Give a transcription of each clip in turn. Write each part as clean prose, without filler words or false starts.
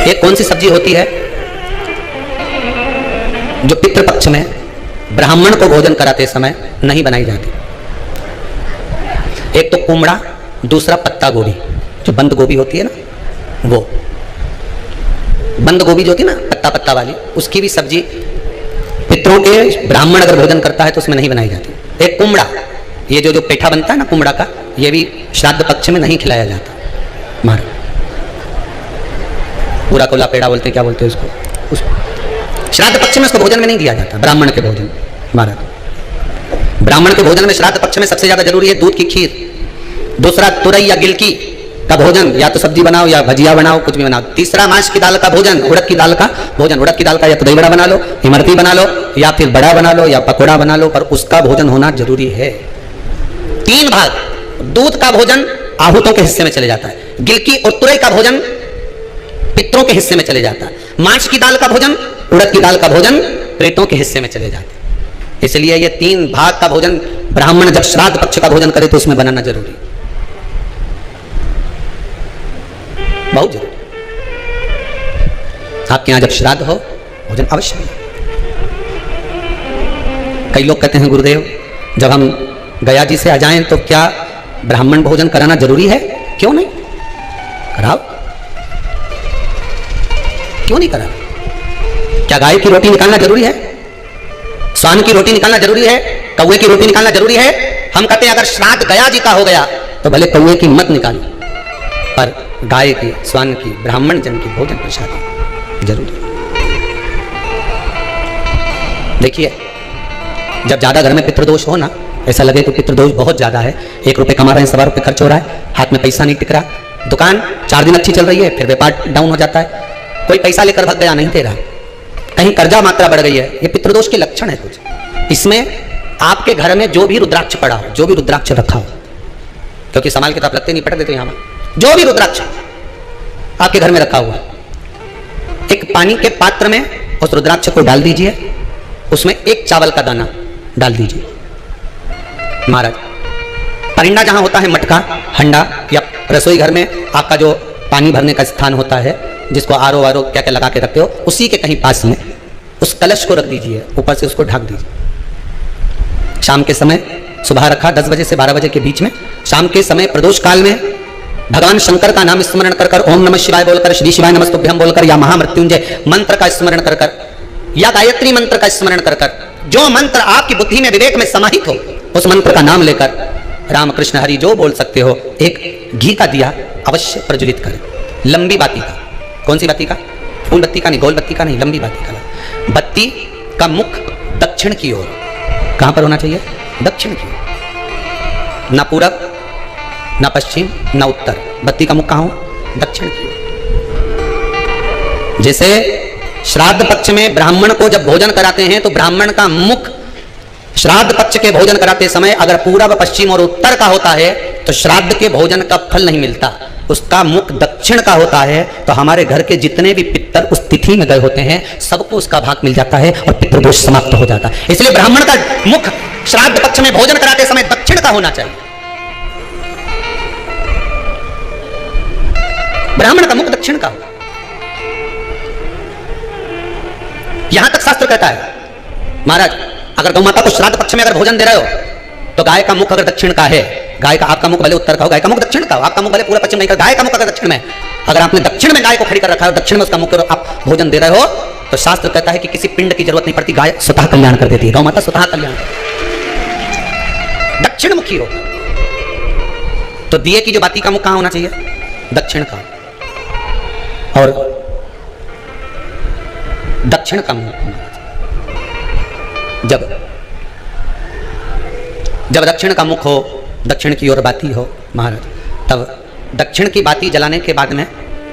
एक कौन सी सब्जी होती है जो पितृपक्ष में ब्राह्मण को भोजन कराते समय नहीं बनाई जाती? एक तो कुमड़ा, दूसरा पत्ता गोभी, जो बंद गोभी होती है ना, वो बंद गोभी जो होती है ना पत्ता पत्ता वाली, उसकी भी सब्जी पितरों के ब्राह्मण अगर भोजन करता है तो उसमें नहीं बनाई जाती। एक कुमड़ा, ये जो पेठा बनता है ना कुमड़ा का, ये भी श्राद्ध पक्ष में नहीं खिलाया जाता। मार पूरा कोला पेड़ा बोलते हैं, क्या बोलते हैं उसको, श्राद्ध पक्ष में उसको भोजन में नहीं दिया जाता। ब्राह्मण के भोजन, महाराज ब्राह्मण के भोजन में श्राद्ध पक्ष में सबसे ज्यादा जरूरी है दूध की खीर, दूसरा तुरई या गिलकी का भोजन, या तो सब्जी बनाओ या भजिया बनाओ, कुछ भी बनाओ, तीसरा मांस की दाल का भोजन, उड़द की दाल का भोजन, उड़द की दाल का या तो दही बड़ा बना लो, इमरती बना लो, या फिर बड़ा बना लो या पकौड़ा बना लो, पर उसका भोजन होना जरूरी है। 3 भाग, दूध का भोजन आहूतों के हिस्से में चले जाता है, गिलकी और तुरई का भोजन पितरों के हिस्से में चले जाता है, मांस की दाल का भोजन, उड़द की दाल का भोजन प्रेतों के हिस्से में चले जाते हैं। इसलिए ये 3 भाग का भोजन ब्राह्मण जब श्राद्ध पक्ष का भोजन करे तो उसमें बनाना जरूरी, बहुत जरूरी। आपके यहां जब श्राद्ध हो भोजन अवश्य है। कई लोग कहते हैं गुरुदेव जब हम गया जी से आ जाएं तो क्या ब्राह्मण भोजन कराना जरूरी है? क्यों नहीं कराओ, क्यों नहीं करा? क्या गाय की रोटी निकालना जरूरी है? स्वान की रोटी निकालना जरूरी है? कौवे की रोटी निकालना जरूरी है? हम कहते हैं अगर श्राद्ध गया जी का हो गया तो भले कौवे की मत निकालो, पर गाय की, स्वान की, ब्राह्मण जन की भोजन प्रसाद जरूरी। देखिए जब ज्यादा घर में पितृदोष हो ना, ऐसा लगे तो पितृदोष बहुत ज्यादा है, 1 रुपये कमा रहे हैं, 1.25 रुपये खर्च हो रहा है, हाथ में पैसा नहीं टिक रहा, दुकान 4 दिन अच्छी चल रही है, फिर व्यापार डाउन हो जाता है, कोई पैसा लेकर भग गया, नहीं दे रहा, कहीं कर्जा मात्रा बढ़ गई है, ये पितृदोष के लक्षण है कुछ। इसमें आपके घर में जो भी रुद्राक्ष पड़ा हो, जो भी रुद्राक्ष रखा हो, क्योंकि संभाल के तो आप लगते नहीं, पटक देते यहां, जो भी रुद्राक्ष आपके घर में रखा हुआ, एक पानी के पात्र में उस रुद्राक्ष को डाल दीजिए, उसमें 1 चावल का दाना डाल दीजिए। महाराज परिंदा जहां होता है, मटका, हंडा या रसोई घर में आपका जो पानी भरने का स्थान होता है, जिसको आरो वारो क्या क्या लगा के रखते हो, उसी के कहीं पास में उस कलश को रख दीजिए, ऊपर से उसको ढक दीजिए। शाम के समय, सुबह रखा 10 बजे से 12 बजे के बीच में, शाम के समय प्रदोष काल में भगवान शंकर का नाम स्मरण कर कर, ओम नमः शिवाय बोलकर, श्री शिवाय नमस्तुभ्यं बोलकर, या महामृत्युंजय मंत्र का स्मरण कर कर, या गायत्री मंत्र का स्मरण कर कर, जो मंत्र आपकी बुद्धि में, विवेक में समाहित हो, उस मंत्र का नाम लेकर राम कृष्ण हरि जो बोल सकते हो, एक घी का दिया अवश्य प्रज्वलित करें, लंबी बाती का। कौन सी बाती का? फूल बत्ती का नहीं, गोल बत्ती का नहीं, लंबी बाती का। बत्ती का मुख दक्षिण की ओर, कहां पर होना चाहिए? दक्षिण की ओर, ना पूरब, ना पश्चिम, ना उत्तर, बत्ती का मुख कहां हो? दक्षिण की ओर। जैसे श्राद्ध पक्ष में ब्राह्मण को जब भोजन कराते हैं तो ब्राह्मण का मुख श्राद्ध पक्ष के भोजन कराते समय अगर पूरब, पश्चिम और उत्तर का होता है तो श्राद्ध के भोजन का फल नहीं मिलता, उसका मुख दक्षिण का होता है, तो हमारे घर के जितने भी पितर उस तिथि में गए होते हैं सबको उसका भाग मिल जाता है और पितृदोष समाप्त हो जाता है। इसलिए ब्राह्मण का मुख श्राद्ध पक्ष में भोजन कराते समय दक्षिण का होना चाहिए। ब्राह्मण का मुख दक्षिण का हो, यहां तक शास्त्र कहता है। महाराज अगर गौ माता को श्राद्ध पक्ष में अगर भोजन दे रहे हो तो गाय का मुख अगर दक्षिण का है, गाय का, आपका मुख भले उत्तर का हो, गाय का मुख दक्षिण का हो, आपका मुख भले पूरा पश्चिम नहीं का, गाय का मुख अगर दक्षिण में, अगर आपने दक्षिण में गाय को खड़ी कर रखा है, दक्षिण में उसका मुख आप भोजन दे रहे हो, तो शास्त्र कहता है कि किसी पिंड की जरूरत नहीं पड़ती, गाय स्वतः कल्याण कर देती है, गौ माता स्वतः कल्याण। दक्षिण मुखी हो तो दिए की जो बाती का मुख कहां होना चाहिए? दक्षिण का, और दक्षिण का मुख जब दक्षिण का मुख हो, दक्षिण की ओर बाती हो महाराज, तब दक्षिण की बाती जलाने के बाद में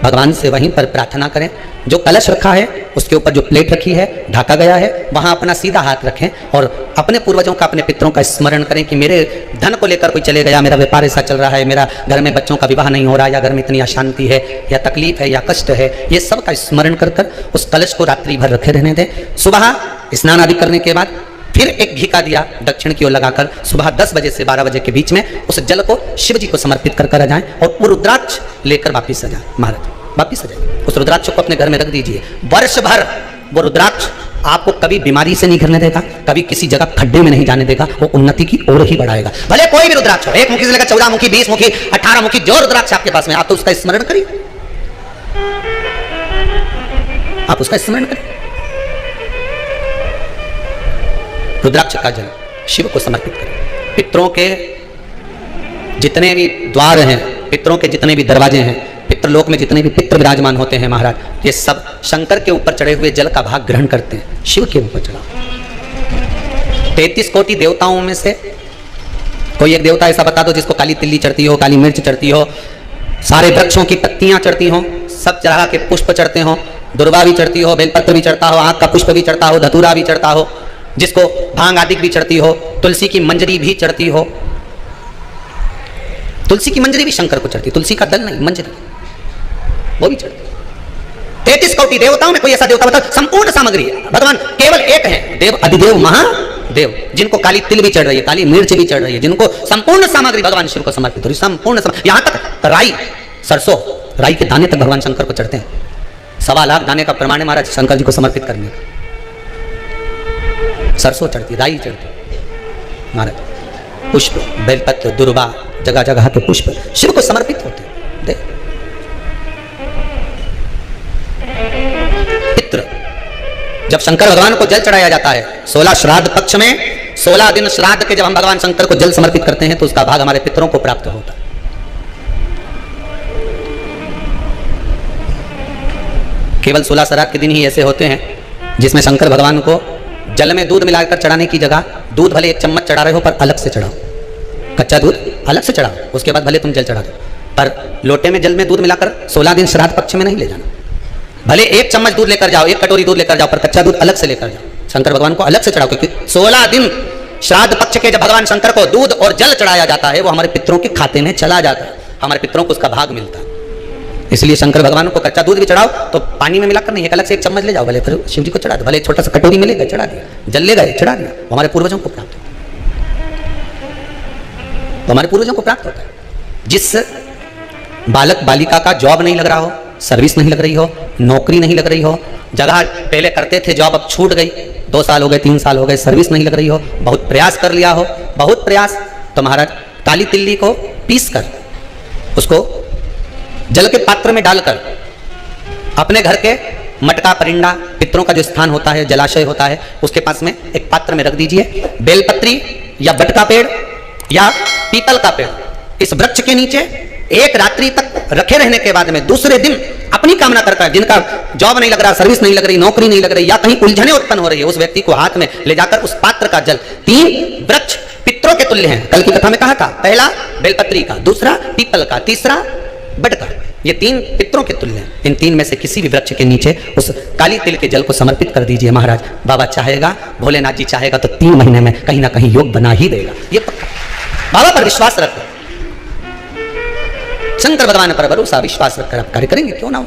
भगवान से वहीं पर प्रार्थना करें। जो कलश रखा है उसके ऊपर जो प्लेट रखी है, ढका गया है, वहां अपना सीधा हाथ रखें और अपने पूर्वजों का, अपने पितरों का स्मरण करें कि मेरे धन को लेकर कोई चले गया, मेरा व्यापार ऐसा चल रहा है, मेरा घर में बच्चों का विवाह नहीं हो रहा, या घर में इतनी अशांति है, या तकलीफ है, या कष्ट है, ये सब का स्मरण कर कर उस कलश को रात्रि भर रखे रहने दें। सुबह स्नान आदि करने के बाद फिर एक घी का दिया दक्षिण की ओर लगाकर सुबह 10 बजे से 12 बजे के बीच में उस जल को शिव जी को समर्पित कर कर आ जाएं और वो रुद्राक्ष लेकर वापिस आ जाएं। महाराज वापिस आ जाएगी। उस रुद्राक्ष को अपने घर में रख दीजिए, वर्ष भर वो रुद्राक्ष आपको कभी बीमारी से नहीं घिरने देगा, कभी किसी जगह खड्डे में नहीं जाने देगा, वो उन्नति की ओर ही बढ़ाएगा। भले कोई भी रुद्राक्ष हो, 1 मुखी से लेकर 14 मुखी, 20 मुखी, 18 मुखी, जो रुद्राक्ष आपके पास में, आप तो उसका स्मरण करिए, आप उसका स्मरण करिए। रुद्राक्ष का जल शिव को समर्पित करें। पितरों के जितने भी द्वार हैं, पितरों के जितने भी दरवाजे हैं, पितृलोक में जितने भी पितृ विराजमान होते हैं महाराज, ये सब शंकर के ऊपर चढ़े हुए जल का भाग ग्रहण करते हैं, शिव के ऊपर चढ़ा। 33 कोटि देवताओं में से कोई एक देवता ऐसा बता दो जिसको काली तिल्ली चढ़ती हो, काली मिर्च चढ़ती हो, सारे वृक्षों की पत्तियां चढ़ती हो, सब तरह के पुष्प चढ़ते हो, दुर्वा भी चढ़ती हो, बेलपत्र भी चढ़ता हो, आग का पुष्प भी चढ़ता हो, धतूरा भी चढ़ता हो, जिसको भांग आदि भी चढ़ती हो, तुलसी की मंजरी भी चढ़ती हो। तुलसी की मंजरी भी शंकर को चढ़ती, तुलसी का दल नहीं, मंजरी वो भी चढ़ती। 33 कोटि देवताओं में कोई ऐसा देवता बता, संपूर्ण सामग्री है, भगवान केवल एक है, देव अधिदेव महादेव, जिनको काली तिल भी चढ़ रही है, काली मिर्च भी चढ़ रही है, जिनको संपूर्ण सामग्री भगवान शिव को समर्पित हो रही, संपूर्ण यहां तक राई, सरसों, राई के दाने तक भगवान शंकर को चढ़ते हैं। 1.25 लाख दाने का प्रमाण है महाराज शंकर जी को समर्पित करने का। सरसों चढ़ती, राई चढ़ती महाराज, पुष्प, बेलपत्र, दुर्वा, जगह जगह के पुष्प शिव को समर्पित होते हैं। पितृ, जब शंकर भगवान को जल चढ़ाया जाता है 16 श्राद्ध पक्ष में, 16 दिन श्राद्ध के जब हम भगवान शंकर को जल समर्पित करते हैं तो उसका भाग हमारे पितरों को प्राप्त होता है। केवल 16 श्राद्ध के दिन ही ऐसे होते हैं जिसमें शंकर भगवान को जल में दूध मिलाकर चढ़ाने की जगह, दूध भले 1 चम्मच चढ़ा रहे हो पर अलग से चढ़ाओ, कच्चा दूध अलग से चढ़ाओ, उसके बाद भले तुम जल चढ़ा दो, पर लोटे में जल में दूध मिलाकर 16 दिन श्राद्ध पक्ष में नहीं ले जाना। भले 1 चम्मच दूध लेकर जाओ, 1 कटोरी दूध लेकर जाओ, पर कच्चा दूध अलग से लेकर जाओ, शंकर भगवान को अलग से चढ़ाओ, क्योंकि 16 दिन श्राद्ध पक्ष के जब भगवान शंकर को दूध और जल चढ़ाया जाता है वो हमारे पितरों के खाते में चला जाता है, हमारे पितरों को उसका भाग मिलता है। इसलिए शंकर भगवान को कच्चा दूध भी चढ़ाओ तो पानी में मिलाकर नहीं, एक अलग से 1 चम्मच ले जाओ, भले फिर शिव जी को चढ़ा दो, भले छोटा सा कटोरी मिलेगा चढ़ा दिया, जल ले गए चढ़ा दिया, वो हमारे पूर्वजों को प्राप्त होता है, तो हमारे पूर्वजों को प्राप्त होता है। जिस बालक बालिका का जॉब नहीं लग रहा हो, सर्विस नहीं लग रही हो, नौकरी नहीं लग रही हो, जगह पहले करते थे जॉब अब छूट गई, 2 साल हो गए, 3 साल हो गए, सर्विस नहीं लग रही हो, बहुत प्रयास कर लिया हो, बहुत प्रयास, तो महाराज काली तिल्ली को पीस कर उसको जल के पात्र में डालकर अपने घर के मटका परिंडा, पितरों का जो स्थान होता है, जलाशय होता है, उसके पास में एक पात्र में रख दीजिए। बेलपत्री या बट का पेड़ या पीपल का पेड़, इस वृक्ष के नीचे 1 रात्रि तक रखे रहने के बाद में दूसरे दिन अपनी कामना करता है, जिनका जॉब नहीं लग रहा, सर्विस नहीं लग रही, नौकरी नहीं लग रही, या कहीं उलझने उत्पन्न हो रही है, उस व्यक्ति को हाथ में ले जाकर उस पात्र का जल, 3 वृक्ष पितरों के तुल्य हैं, कल की कथा में कहा था, पहला बेलपत्री का, दूसरा पीपल का, तीसरा बट का, ये 3 पितरों के तुल्य हैं। इन 3 में से किसी भी वृक्ष के नीचे उस काली तिल के जल को समर्पित कर दीजिए महाराज। बाबा चाहेगा, भोलेनाथ जी चाहेगा तो 3 महीने में कहीं ना कहीं योग बना ही देगा, ये पक्का। बाबा पर विश्वास रखो, शंकर भगवान पर भरोसा विश्वास रखकर आप कार्य करेंगे, क्यों ना हो।